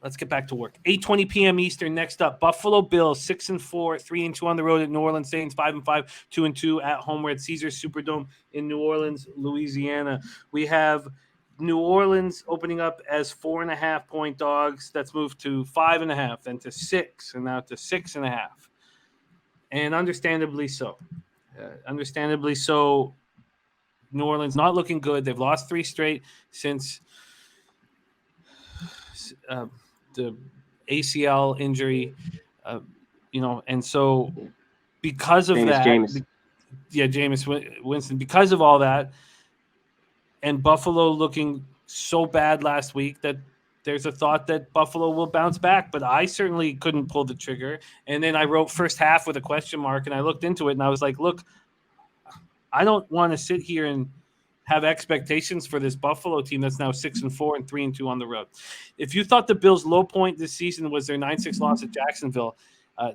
let's get back to work. 8:20 p.m. Eastern. Next up, Buffalo Bills 6-4, 3-2 on the road at New Orleans Saints, 5-5, 2-2 at home. We're at Caesars Superdome in New Orleans, Louisiana. We have New Orleans opening up as 4.5 point dogs. That's moved to 5.5, then to 6, and now to 6.5. And understandably so. Understandably so. New Orleans not looking good. They've lost 3 straight since uh, the ACL injury, uh, and so because of Famous that, James. yeah, Jameis Winston, because of all that, and Buffalo looking so bad last week that there's a thought that Buffalo will bounce back, but I certainly couldn't pull the trigger. And then I wrote first half with a question mark, and I looked into it, and I was like, look, I don't want to sit here and have expectations for this Buffalo team that's now 6-4 and 3-2 on the road. If you thought the Bills' low point this season was their 9-6 loss at Jacksonville,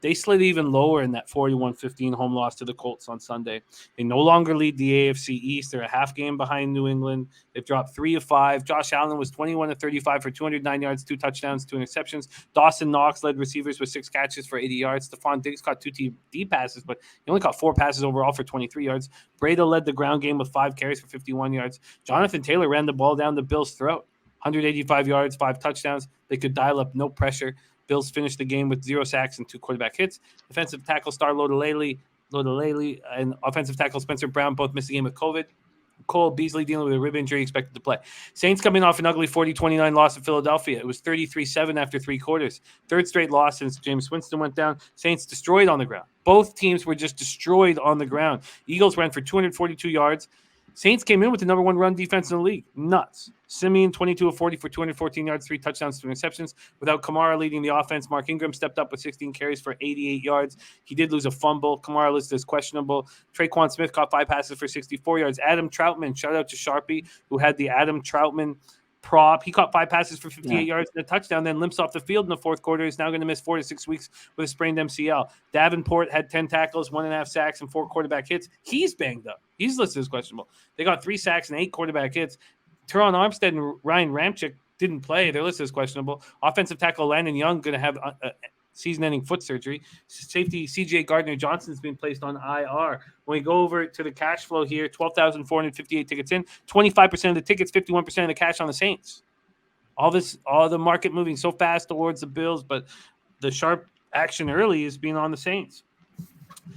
they slid even lower in that 41-15 home loss to the Colts on Sunday. They no longer lead the AFC East. They're a half game behind New England. They've dropped 3 of 5. Josh Allen was 21-35 for 209 yards, 2 touchdowns, 2 interceptions. Dawson Knox led receivers with 6 catches for 80 yards. Stephon Diggs caught 2 TD passes, but he only caught 4 passes overall for 23 yards. Breda led the ground game with 5 carries for 51 yards. Jonathan Taylor ran the ball down the Bills' throat. 185 yards, 5 touchdowns. They could dial up no pressure. Bills finished the game with 0 sacks and 2 quarterback hits. Defensive tackle star Lodalele, and offensive tackle Spencer Brown both missed the game with COVID. Cole Beasley dealing with a rib injury, expected to play. Saints coming off an ugly 40-29 loss at Philadelphia. It was 33-7 after 3 quarters. Third straight loss since Jameis Winston went down. Saints destroyed on the ground. Both teams were just destroyed on the ground. Eagles ran for 242 yards. Saints came in with the number 1 run defense in the league. Nuts. Simeon, 22 of 40 for 214 yards, 3 touchdowns, 2 interceptions. Without Kamara leading the offense, Mark Ingram stepped up with 16 carries for 88 yards. He did lose a fumble. Kamara listed as questionable. Traquan Smith caught 5 passes for 64 yards. Adam Troutman, shout out to Sharpie, who had the Adam Troutman prop. He caught 5 passes for 58 yards and a touchdown, then limps off the field in the fourth quarter. He's now going to miss 4 to 6 weeks with a sprained MCL. Davenport had 10 tackles, 1.5 sacks, and 4 quarterback hits. He's banged up. He's listed as questionable. They got 3 sacks and 8 quarterback hits. Teron Armstead and Ryan Ramczyk didn't play. They're listed as questionable. Offensive tackle Landon Young going to have season-ending foot surgery. Safety C.J. Gardner-Johnson has been placed on IR. When we go over to the cash flow here, 12,458 tickets in, 25% of the tickets, 51% of the cash on the Saints. All the market moving so fast towards the Bills, but the sharp action early is being on the Saints.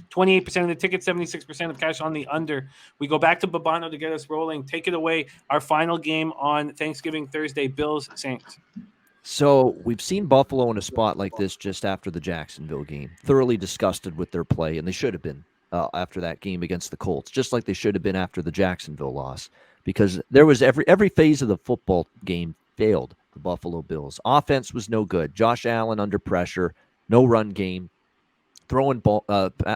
28% of the tickets, 76% of cash on the under. We go back to Babano to get us rolling. Take it away. Our final game on Thanksgiving Thursday, Bills Saints. So we've seen Buffalo in a spot like this just after the Jacksonville game, thoroughly disgusted with their play, and they should have been after that game against the Colts, just like they should have been after the Jacksonville loss, because there was every phase of the football game failed the Buffalo Bills. Offense was no good. Josh Allen under pressure, no run game, throwing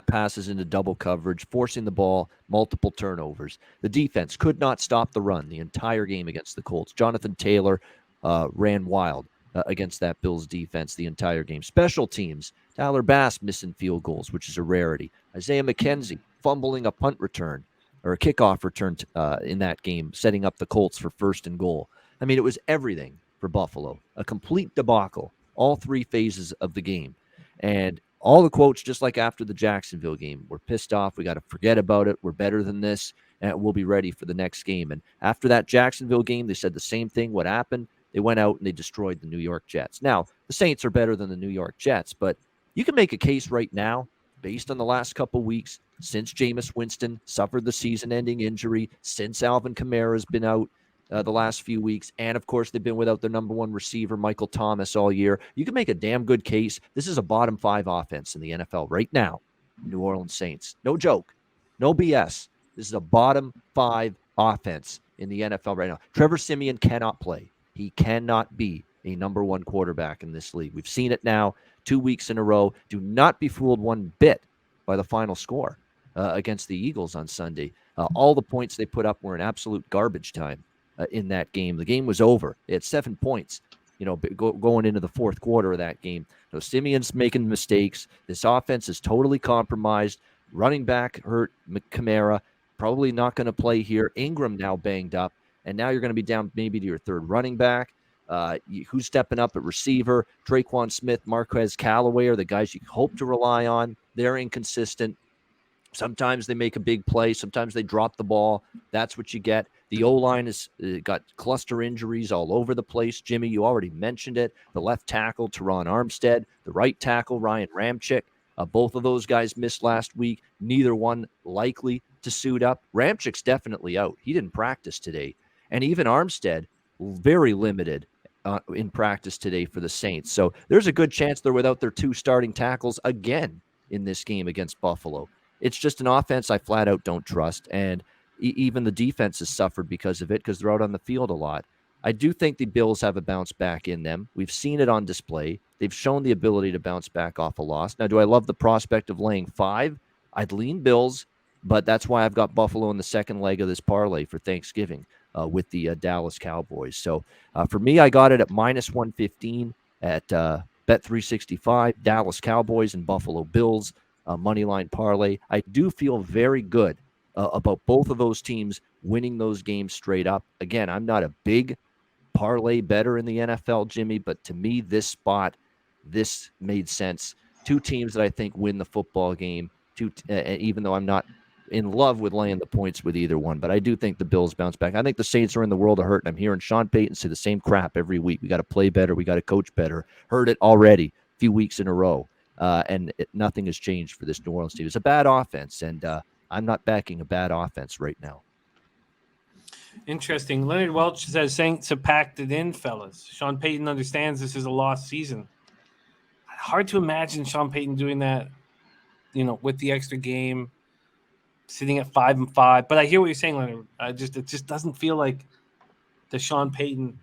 passes into double coverage, forcing the ball, multiple turnovers. The defense could not stop the run the entire game against the Colts. Jonathan Taylor ran wild against that Bills defense the entire game. Special teams, Tyler Bass missing field goals, which is a rarity. Isaiah McKenzie fumbling a punt return or a kickoff return in that game, setting up the Colts for 1st and goal. I mean, it was everything for Buffalo, a complete debacle, all 3 phases of the game. And all the quotes, just like after the Jacksonville game, we're pissed off. We got to forget about it. We're better than this, and we'll be ready for the next game. And after that Jacksonville game, they said the same thing. What happened? They went out and they destroyed the New York Jets. Now, the Saints are better than the New York Jets, but you can make a case right now, based on the last couple weeks, since Jameis Winston suffered the season-ending injury, since Alvin Kamara has been out the last few weeks, and of course they've been without their number 1 receiver, Michael Thomas, all year. You can make a damn good case. This is a bottom 5 offense in the NFL right now. New Orleans Saints. No joke. No BS. This is a bottom 5 offense in the NFL right now. Trevor Siemian cannot play. He cannot be a number 1 quarterback in this league. We've seen it now 2 weeks in a row. Do not be fooled one bit by the final score against the Eagles on Sunday. All the points they put up were in absolute garbage time. In that game. The game was over. They had 7 points, going into the fourth quarter of that game. So Simeon's making mistakes. This offense is totally compromised. Running back hurt, Kamara, probably not going to play here. Ingram now banged up, and now you're going to be down maybe to your 3rd running back. Who's stepping up at receiver? Traquan Smith, Marquez Callaway are the guys you hope to rely on. They're inconsistent. Sometimes they make a big play. Sometimes they drop the ball. That's what you get. The O-line has got cluster injuries all over the place. Jimmy, you already mentioned it. The left tackle, Teron Armstead. The right tackle, Ryan Ramczyk. Both of those guys missed last week. Neither one likely to suit up. Ramczyk's definitely out. He didn't practice today. And even Armstead, very limited in practice today for the Saints. So there's a good chance they're without their 2 starting tackles again in this game against Buffalo. It's just an offense I flat out don't trust. And even the defense has suffered because of it, because they're out on the field a lot. I do think the Bills have a bounce back in them. We've seen it on display. They've shown the ability to bounce back off a loss. Now, do I love the prospect of laying 5? I'd lean Bills, but that's why I've got Buffalo in the second leg of this parlay for Thanksgiving with the Dallas Cowboys. So for me, I got it at minus 115 at Bet365, Dallas Cowboys and Buffalo Bills. Moneyline parlay. I do feel very good about both of those teams winning those games straight up. Again, I'm not a big parlay better in the NFL, Jimmy, but to me, this made sense. 2 teams that I think win the football game, even though I'm not in love with laying the points with either one, but I do think the Bills bounce back. I think the Saints are in the world of hurt, and I'm hearing Sean Payton say the same crap every week. We got to play better. We got to coach better. Heard it already a few weeks in a row. Nothing has changed for this New Orleans team. It's a bad offense, and I'm not backing a bad offense right now. Interesting. Leonard Welch says Saints have packed it in, fellas. Sean Payton understands this is a lost season. Hard to imagine Sean Payton doing that, with the extra game, sitting at 5-5. But I hear what you're saying, Leonard. It just doesn't feel like the Sean Payton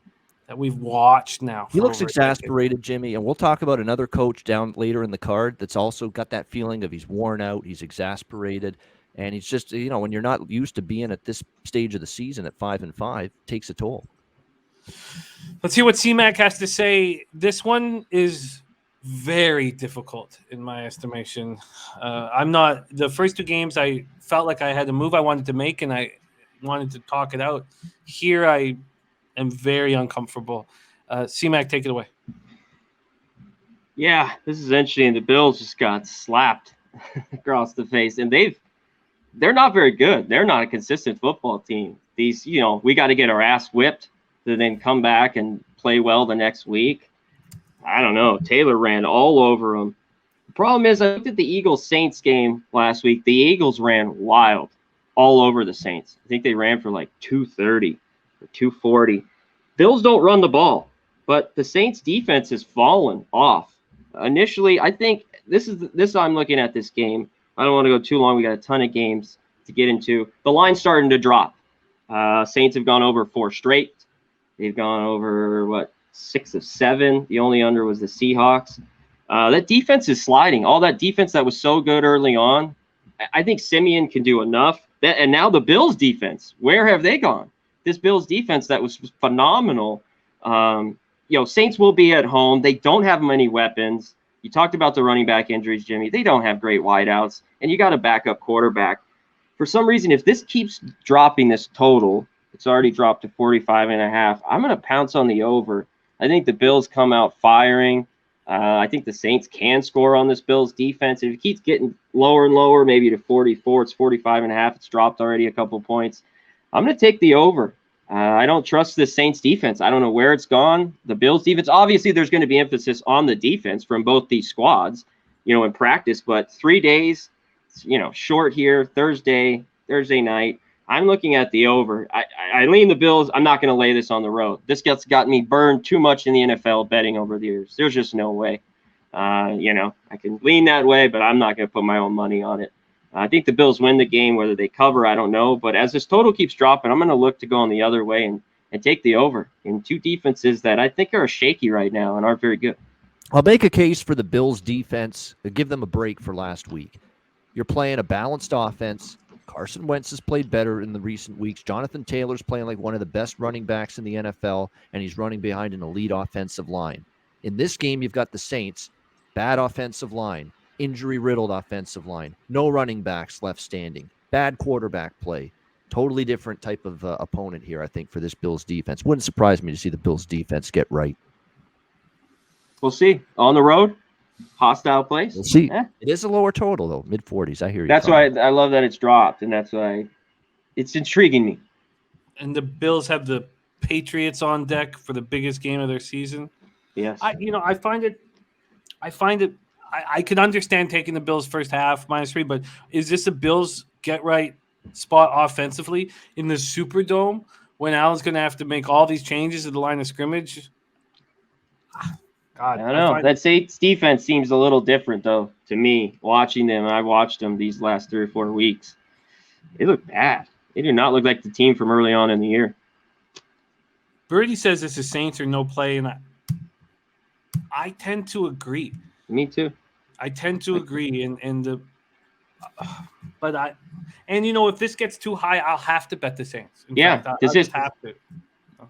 that we've watched now. He looks exasperated, Jimmy, and we'll talk about another coach down later in the card that's also got that feeling of he's worn out, he's exasperated, and he's just, when you're not used to being at this stage of the season at 5-5, it takes a toll. Let's see what CMAC has to say. This one is very difficult in my estimation. The first 2 games I felt like I had a move I wanted to make and I wanted to talk it out. Here I am very uncomfortable. CMAC, take it away. Yeah, this is interesting. The Bills just got slapped across the face, and they're not very good. They're not a consistent football team. These, we got to get our ass whipped to then come back and play well the next week. I don't know. Taylor ran all over them. The problem is, I looked at the Eagles-Saints game last week. The Eagles ran wild all over the Saints. I think they ran for like 230 or 240. Bills don't run the ball, but the Saints defense has fallen off. Initially, I think this I'm looking at this game. I don't want to go too long. We got a ton of games to get into. The line's starting to drop. Saints have gone over 4 straight. They've gone over, 6 of 7. The only under was the Seahawks. That defense is sliding. All that defense that was so good early on, I think Simeon can do enough. And now the Bills defense, where have they gone? This Bills defense that was phenomenal. Saints will be at home. They don't have many weapons. You talked about the running back injuries, Jimmy. They don't have great wideouts, and you got a backup quarterback. For some reason, if this keeps dropping this total, it's already dropped to 45.5. I'm going to pounce on the over. I think the Bills come out firing. I think the Saints can score on this Bills defense. If it keeps getting lower and lower, maybe to 44, it's 45.5. It's dropped already a couple points. I'm going to take the over. I don't trust the Saints defense. I don't know where it's gone. The Bills defense, obviously there's going to be emphasis on the defense from both these squads, in practice, but 3 days, short here, Thursday night. I'm looking at the over. I lean the Bills. I'm not going to lay this on the road. This got me burned too much in the NFL betting over the years. There's just no way. I can lean that way, but I'm not going to put my own money on it. I think the Bills win the game. Whether they cover, I don't know. But as this total keeps dropping, I'm going to look to go on the other way and take the over in 2 defenses that I think are shaky right now and aren't very good. I'll make a case for the Bills defense. Give them a break for last week. You're playing a balanced offense. Carson Wentz has played better in the recent weeks. Jonathan Taylor's playing like one of the best running backs in the NFL, and he's running behind an elite offensive line. In this game, you've got the Saints, bad offensive line, injury-riddled offensive line, no running backs left standing, bad quarterback play. Totally different type of opponent here, I think, for this Bills defense. Wouldn't surprise me to see the Bills defense get right. We'll see. On the road, hostile place. We'll see. It is a lower total, though, mid-40s. I hear you. That's why I love that it's dropped, and that's why it's intriguing me. And the Bills have the Patriots on deck for the biggest game of their season. Yes. I could understand taking the Bills first half -3, but is this a Bills get right spot offensively in the Superdome when Allen's going to have to make all these changes at the line of scrimmage? God, I don't know. That Saints defense seems a little different, though, to me. Watching them, I watched them these last 3 or 4 weeks. They look bad. They do not look like the team from early on in the year. Birdie says it's the Saints or no play, and I tend to agree. Me too. I tend to agree, and if this gets too high, I'll have to bet the Saints. In fact, I'll just have to.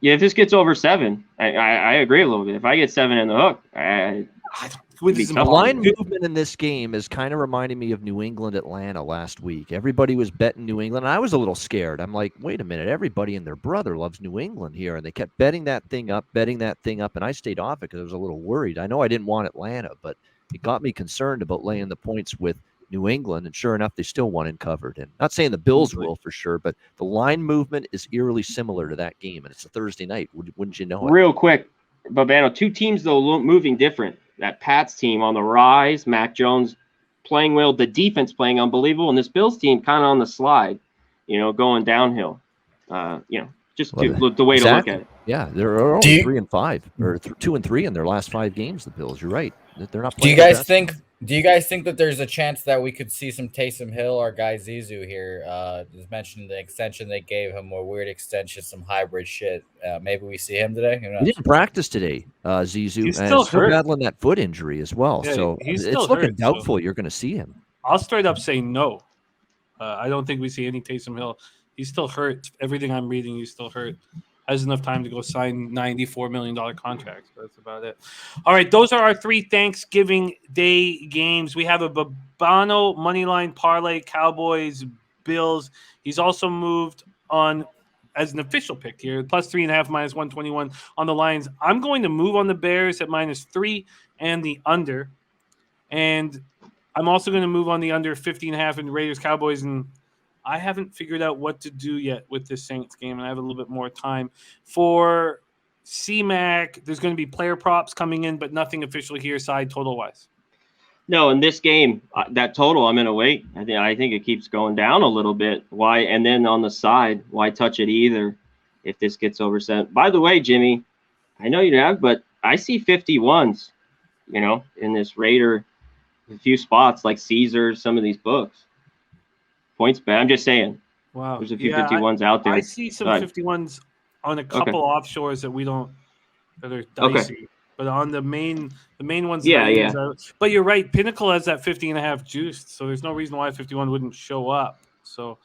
Yeah, if this gets over 7, I agree a little bit. If I get 7 in the hook, the line movement in this game is kind of reminding me of New England Atlanta last week. Everybody was betting New England, and I was a little scared. I'm like, wait a minute, everybody and their brother loves New England here, and they kept betting that thing up, and I stayed off it because I was a little worried. I know I didn't want Atlanta, but it got me concerned about laying the points with New England, and sure enough, they still won and covered. And not saying the Bills will for sure, but the line movement is eerily similar to that game, and it's a Thursday night. Wouldn't you know it? Real quick, Babano, 2 teams, though, moving different. That Pats team on the rise, Mac Jones playing well, the defense playing unbelievable, and this Bills team kind of on the slide, going downhill. Just the way to look at it. Yeah, they're only 3-5 or 2-3 in their last 5 games. The Bills, you're right. They're not. Do you guys think that there's a chance that we could see some Taysom Hill, our guy Zizou here? Just mentioned the extension they gave him, a weird extension, some hybrid shit. Maybe we see him today. He didn't practice today, Zizou. He's still battling that foot injury as well. Yeah, so it's looking doubtful you're going to see him. I'll straight up say no. I don't think we see any Taysom Hill. He's still hurt. Everything I'm reading, he's still hurt. Has enough time to go sign $94 million contracts. That's about it. All right, those are our 3 Thanksgiving Day games. We have a Babano moneyline parlay, Cowboys, Bills. He's also moved on as an official pick here, +3.5, -121 on the Lions. I'm going to move on the Bears at -3 and the under. And I'm also going to move on the under 50.5 in Raiders, Cowboys, and I haven't figured out what to do yet with this Saints game, and I have a little bit more time. For CMAC, there's going to be player props coming in, but nothing official here, side total-wise. No, in this game, that total, I'm going to wait. I think it keeps going down a little bit. Why? And then on the side, why touch it either if this gets over 7? By the way, Jimmy, I know you have, but I see 51s, in this Raider, a few spots like Caesars, some of these books. Points bet. I'm just saying. Wow. There's a few 51s out there. I see some 51s on a couple offshores that are dicey. Okay. But on the main ones. Yeah. But you're right. Pinnacle has that 50.5 juiced, so there's no reason why 51 wouldn't show up. So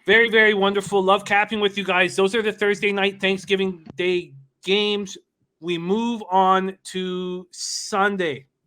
very, very wonderful. Love capping with you guys. Those are the Thursday night Thanksgiving Day games. We move on to Sunday.